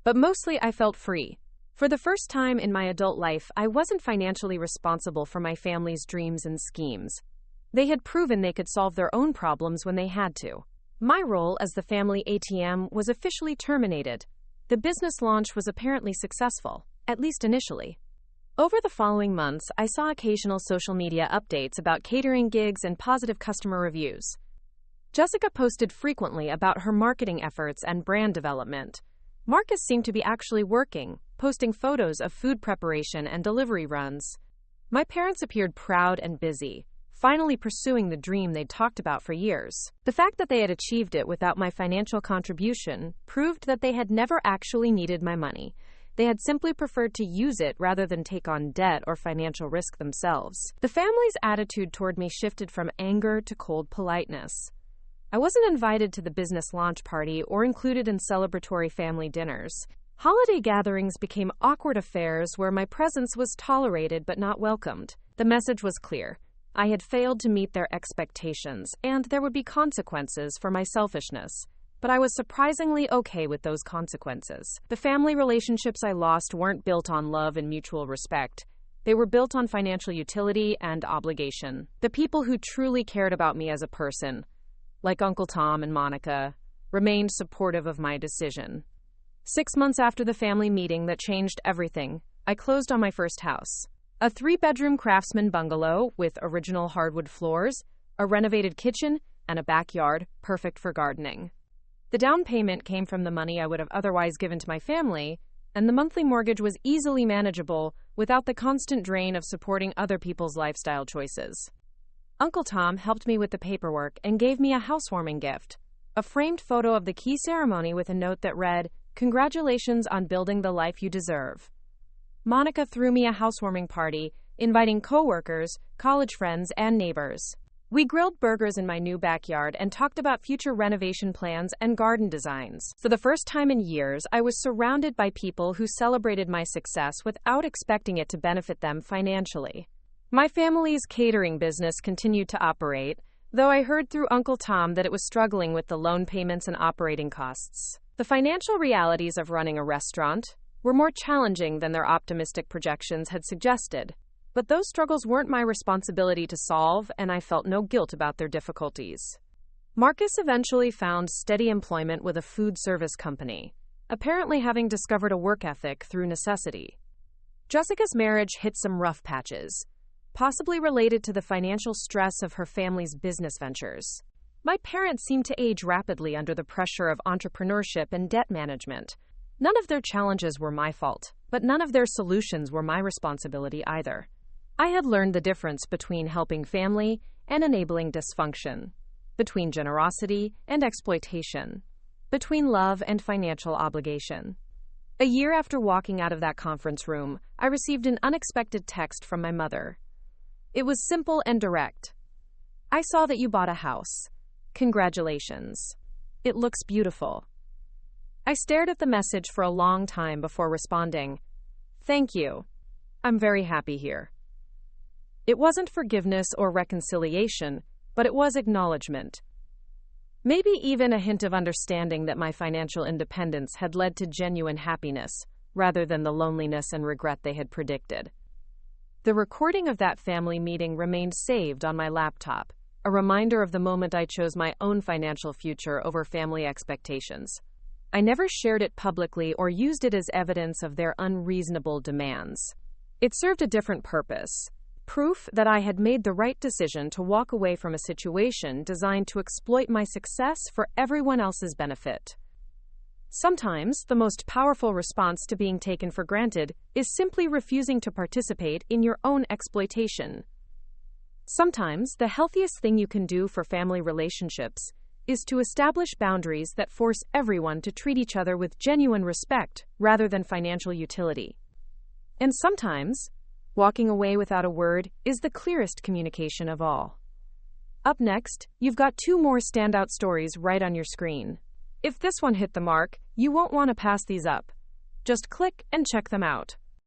Speaker 1: But mostly I felt free. For the first time in my adult life, I wasn't financially responsible for my family's dreams and schemes. They had proven they could solve their own problems when they had to. My role as the family ATM was officially terminated. The business launch was apparently successful, at least initially. Over the following months, I saw occasional social media updates about catering gigs and positive customer reviews. Jessica posted frequently about her marketing efforts and brand development. Marcus seemed to be actually working, posting photos of food preparation and delivery runs. My parents appeared proud and busy, finally pursuing the dream they'd talked about for years. The fact that they had achieved it without my financial contribution proved that they had never actually needed my money. They had simply preferred to use it rather than take on debt or financial risk themselves. The family's attitude toward me shifted from anger to cold politeness. I wasn't invited to the business launch party or included in celebratory family dinners. Holiday gatherings became awkward affairs where my presence was tolerated but not welcomed. The message was clear. I had failed to meet their expectations, and there would be consequences for my selfishness. But I was surprisingly okay with those consequences. The family relationships I lost weren't built on love and mutual respect. They were built on financial utility and obligation. The people who truly cared about me as a person, like Uncle Tom and Monica, remained supportive of my decision. 6 months after the family meeting that changed everything, I closed on my first house. A 3-bedroom craftsman bungalow with original hardwood floors, a renovated kitchen, and a backyard perfect for gardening. The down payment came from the money I would have otherwise given to my family, and the monthly mortgage was easily manageable without the constant drain of supporting other people's lifestyle choices. Uncle Tom helped me with the paperwork and gave me a housewarming gift, a framed photo of the key ceremony with a note that read, "Congratulations on building the life you deserve." Monica threw me a housewarming party, inviting coworkers, college friends, and neighbors. We grilled burgers in my new backyard and talked about future renovation plans and garden designs. For the first time in years, I was surrounded by people who celebrated my success without expecting it to benefit them financially. My family's catering business continued to operate, though I heard through Uncle Tom that it was struggling with the loan payments and operating costs. The financial realities of running a restaurant were more challenging than their optimistic projections had suggested. But those struggles weren't my responsibility to solve, and I felt no guilt about their difficulties. Marcus eventually found steady employment with a food service company, apparently having discovered a work ethic through necessity. Jessica's marriage hit some rough patches, possibly related to the financial stress of her family's business ventures. My parents seemed to age rapidly under the pressure of entrepreneurship and debt management. None of their challenges were my fault, but none of their solutions were my responsibility either. I had learned the difference between helping family and enabling dysfunction, between generosity and exploitation, between love and financial obligation. A year after walking out of that conference room, I received an unexpected text from my mother. It was simple and direct. "I saw that you bought a house. Congratulations. It looks beautiful." I stared at the message for a long time before responding, "Thank you. I'm very happy here." It wasn't forgiveness or reconciliation, but it was acknowledgement. Maybe even a hint of understanding that my financial independence had led to genuine happiness, rather than the loneliness and regret they had predicted. The recording of that family meeting remained saved on my laptop, a reminder of the moment I chose my own financial future over family expectations. I never shared it publicly or used it as evidence of their unreasonable demands. It served a different purpose. Proof that I had made the right decision to walk away from a situation designed to exploit my success for everyone else's benefit. Sometimes, the most powerful response to being taken for granted is simply refusing to participate in your own exploitation. Sometimes, the healthiest thing you can do for family relationships is to establish boundaries that force everyone to treat each other with genuine respect rather than financial utility. And sometimes, walking away without a word is the clearest communication of all. Up next, you've got 2 more standout stories right on your screen. If this one hit the mark, you won't want to pass these up. Just click and check them out.